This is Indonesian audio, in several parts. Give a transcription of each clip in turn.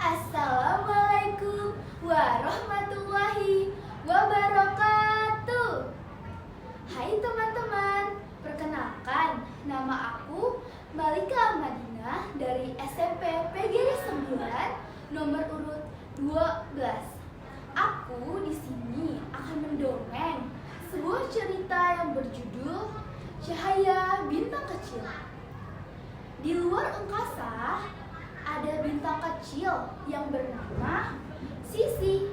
Assalamualaikum warahmatullahi wabarakatuh. Hai teman-teman, perkenalkan nama aku Malika Madinah dari SMP PGRI 9 nomor urut 12. Aku di sini akan mendongeng sebuah cerita yang berjudul Cahaya Bintang Kecil. Di luar angkasa ada bintang kecil yang bernama Sisi.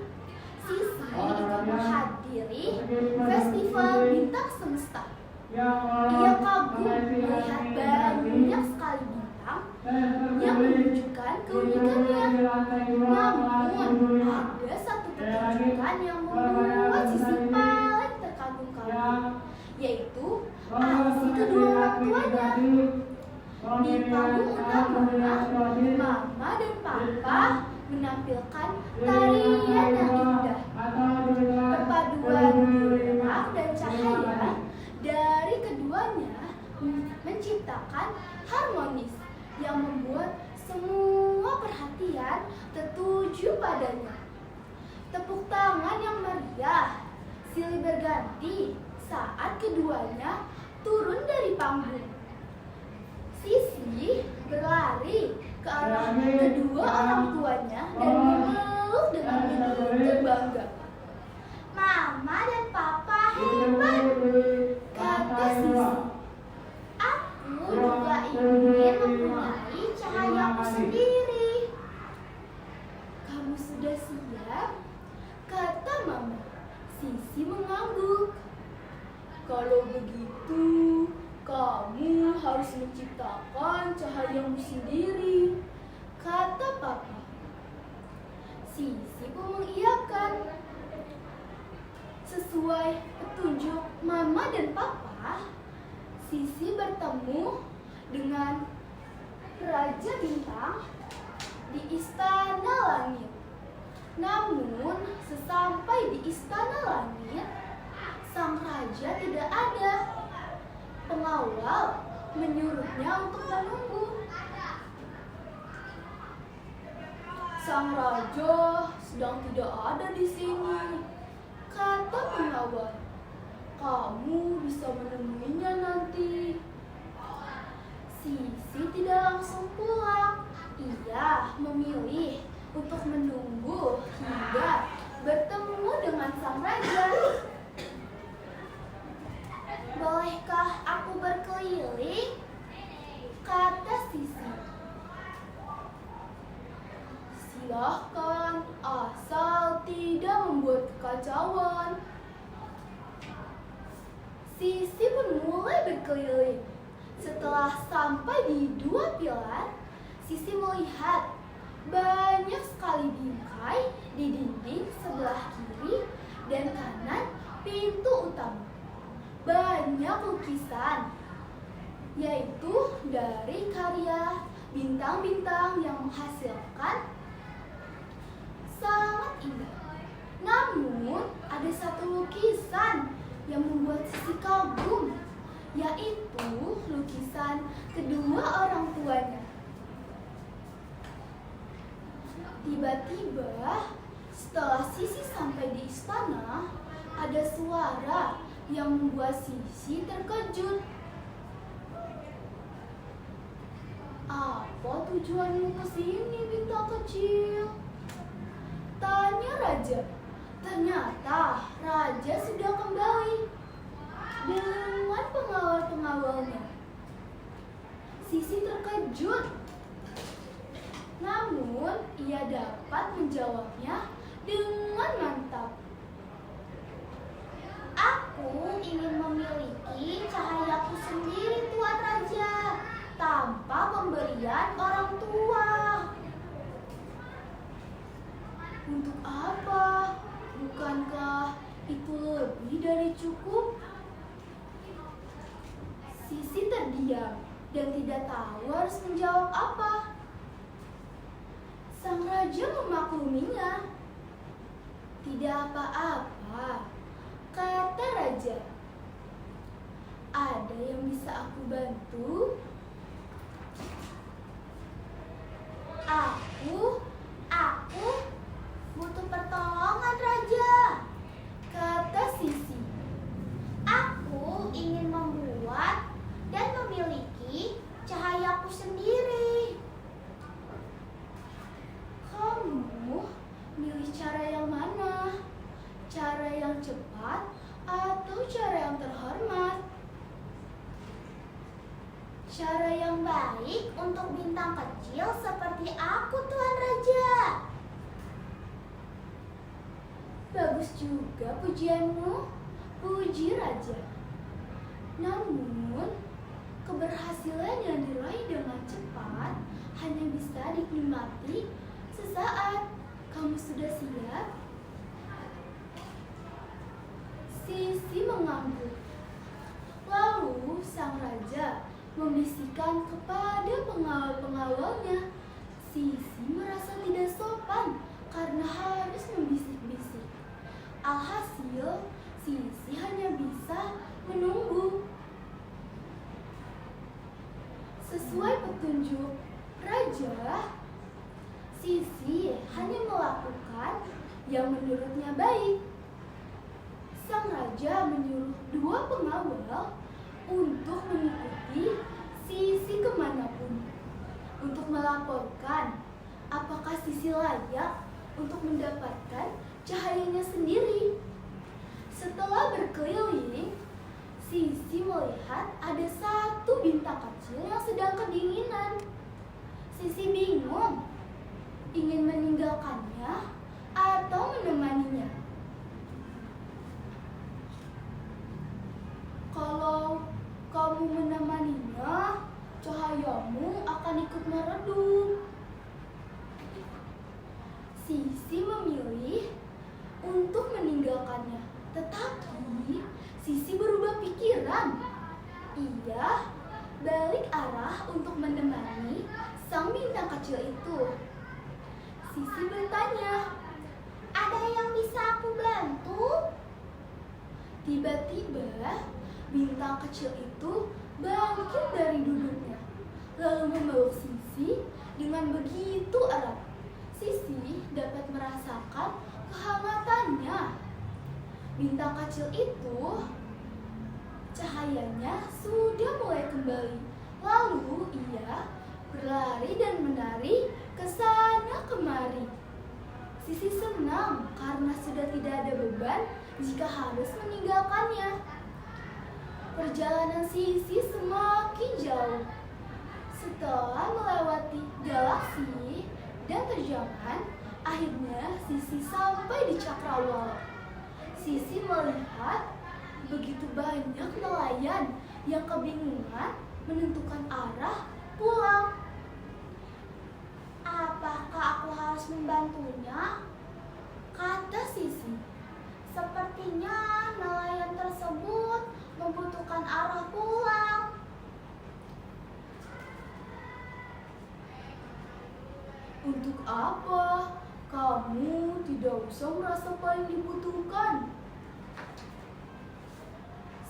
Sisi ikut menghadiri festival bintang semesta. Ia kagum melihat banyak sekali bintang yang menunjukkan keunikannya. Namun ada satu pertunjukan yang membuat Sisi paling terkagum-kagum, yaitu aksi kedua orang tuanya. Di panggung utama, Mama dan Papa menampilkan tarian yang indah. Perpaduan gerak dan cahaya dari keduanya menciptakan harmonis yang membuat semua perhatian tertuju padanya. Tepuk tangan yang meriah silih berganti saat keduanya turun dari panggung. Sisi berlari ke arah kedua orang tuanya dan memeluk dengan begitu bangga. Mama dan Papa hebat, kata Sisi. Aku juga ingin mempunyai cahayaku sendiri. Kamu sudah siap? Kata Mama. Sisi mengangguk. Kalau begitu, kamu harus menciptakan cahayamu sendiri, kata Papa. Sisi pun mengiyakan. Sesuai petunjuk Mama dan Papa, Sisi bertemu dengan Raja Bintang di Istana Langit. Namun, sesampai di Istana Langit, sang raja tidak ada. Pengawal menyuruhnya untuk menunggu. Sang raja sedang tidak ada di sini, kata pengawal. Kamu bisa menemuinya nanti. Sisi tidak langsung pulang. Ia memilih untuk menunggu hingga bertemu dengan sang raja. Bolehkah aku berkeliling? Kata Sisi. Silahkan, asal tidak membuat kekacauan. Sisi pun mulai berkeliling. Setelah sampai di dua pilar, Sisi melihat banyak sekali bingkai di dinding sebelah kiri dan kanan pintu utama. Banyak lukisan, yaitu dari karya bintang-bintang yang menghasilkan sangat indah. Namun ada satu lukisan yang membuat Sisi kagum, yaitu lukisan kedua orang tuanya. Tiba-tiba setelah Sisi sampai di istana, ada suara yang membuat Sisi terkejut. Apa tujuanmu ke sini, bintang kecil? Tanya raja. Ternyata raja sudah kembali dengan pengawal-pengawalnya. Sisi terkejut. Namun ia dapat menjawabnya dengan mantap. Aku ingin memiliki cahayaku sendiri, Tuan Raja, tanpa pemberian orang tua. Untuk apa? Bukankah itu lebih dari cukup? Sisi terdiam dan tidak tahu harus menjawab apa. Sang raja memakluminya. Tidak apa-apa, kata raja. Ada yang bisa aku bantu? Aku juga pujianmu, puji raja. Namun, keberhasilan yang diraih dengan cepat hanya bisa dinikmati sesaat. Kamu sudah siap? Sisi mengangguk. Lalu sang raja membisikkan kepada pengawal-pengawalnya. Sisi merasa tidak sopan karena harus membisik-bisik. Alhasil, Sisi hanya bisa menunggu. Sesuai petunjuk raja, Sisi hanya melakukan yang menurutnya baik. Sang raja menyuruh 2 pengawal untuk mengikuti Sisi kemanapun, untuk melaporkan apakah Sisi layak untuk mendapatkan cahayanya sendiri. Setelah berkeliling, Sisi melihat ada 1 bintang kecil yang sedang kedinginan. Sisi bingung, ingin meninggalkannya atau menemaninya. Kalau kamu menemaninya, cahayamu akan ikut meredup. Sisi memilih untuk meninggalkannya, tetapi Sisi berubah pikiran. Ia balik arah untuk menemani sang bintang kecil itu. Sisi bertanya, "Ada yang bisa aku bantu?" Tiba-tiba, bintang kecil itu bangkit dari duduknya, lalu memeluk Sisi dengan begitu erat. Sisi dapat merasakan kehangatannya. Bintang kecil itu, cahayanya sudah mulai kembali. Lalu ia berlari dan menari ke sana kemari. Sisi senang karena sudah tidak ada beban jika harus meninggalkannya. Perjalanan Sisi semakin jauh. Setelah melewati galaksi dan terjangan, akhirnya Sisi sampai di Cakrawala. Sisi melihat begitu banyak nelayan yang kebingungan menentukan arah pulang. "Apakah aku harus membantunya?" kata Sisi. "Sepertinya nelayan tersebut membutuhkan arah pulang." "Untuk apa? Kamu tidak usah merasa paling dibutuhkan."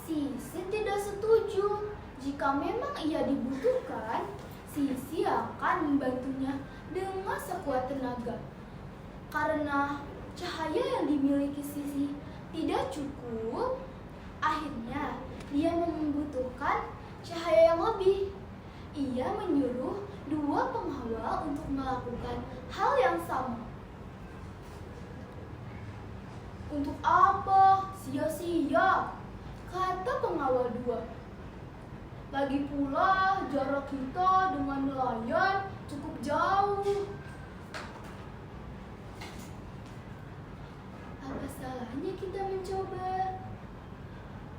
Sisi tidak setuju. Jika memang ia dibutuhkan, Sisi akan membantunya dengan sekuat tenaga. Karena cahaya yang dimiliki Sisi tidak cukup, akhirnya dia membutuhkan cahaya yang lebih. Ia menyuruh 2 pengawal untuk melakukan hal yang sama. "Untuk apa? Sia-sia," kata pengawal 2. "Lagi pula jarak kita dengan nelayan cukup jauh." Apa salahnya kita mencoba?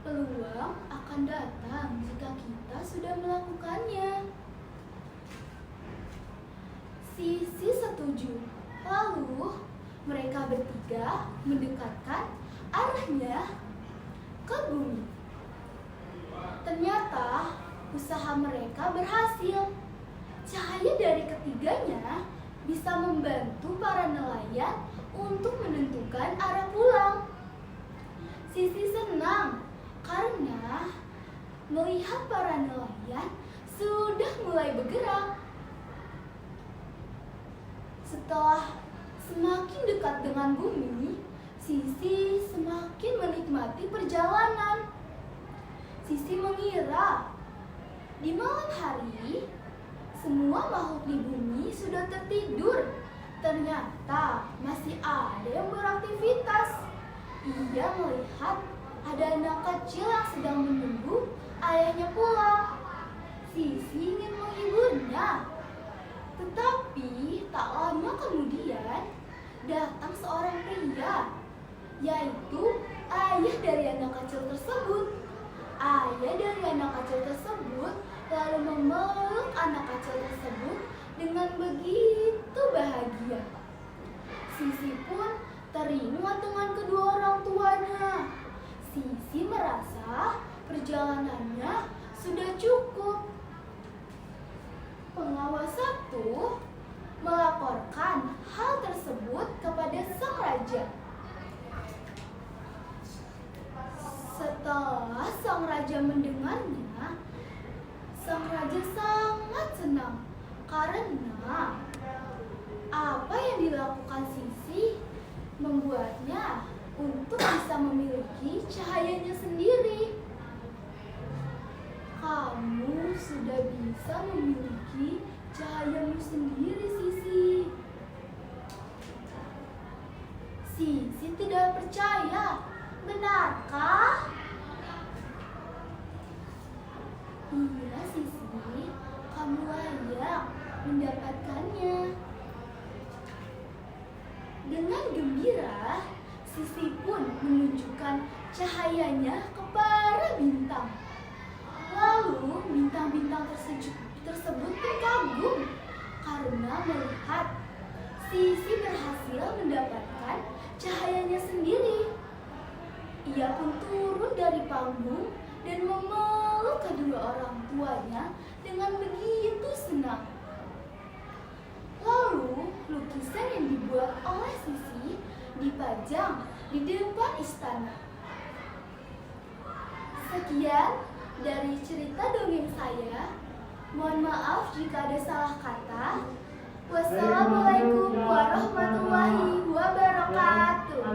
Peluang akan datang jika kita sudah melakukannya. Sisi setuju. Lalu mereka bertiga mendekatkan arahnya ke bumi. Ternyata usaha mereka berhasil. Cahaya dari ketiganya bisa membantu para nelayan untuk menentukan arah pulang. Sisi senang karena melihat para nelayan sudah mulai bergerak. Setelah semakin dekat dengan bumi, Sisi semakin menikmati perjalanan. Sisi mengira di malam hari semua makhluk di bumi sudah tertidur. Ternyata masih ada yang beraktivitas. Ia melihat ada anak kecil yang sedang menunggu ayahnya pulang. Sisi ingin menghiburnya. Tetapi tak lama kemudian datang seorang pria, yaitu lalu memeluk anak kecil tersebut dengan begitu bahagia. Sisi pun teringat dengan kedua orang tuanya. Sisi merasa perjalanannya sudah cukup. Pengawas satu melaporkan hal tersebut kepada sang raja. Setelah sang raja mendengarnya, sang raja sangat senang karena apa yang dilakukan Sisi membuatnya untuk bisa memiliki cahayanya sendiri. Kamu sudah bisa memiliki cahayamu sendiri, Sisi. Sisi tidak percaya. Benarkah? Iya, Sisi. Kamu layak mendapatkannya. Dengan gembira, Sisi pun menunjukkan cahayanya kepada bintang. Lalu bintang-bintang tersebut pun kagum karena melihat Sisi berhasil mendapatkan cahayanya sendiri. Ia pun turun dari panggung dan memeluk kedua orang tuanya dengan begitu senang. Lalu lukisan yang dibuat oleh Sisi dipajang di depan istana. Sekian dari cerita dongeng saya. Mohon maaf jika ada salah kata. Wassalamualaikum warahmatullahi wabarakatuh.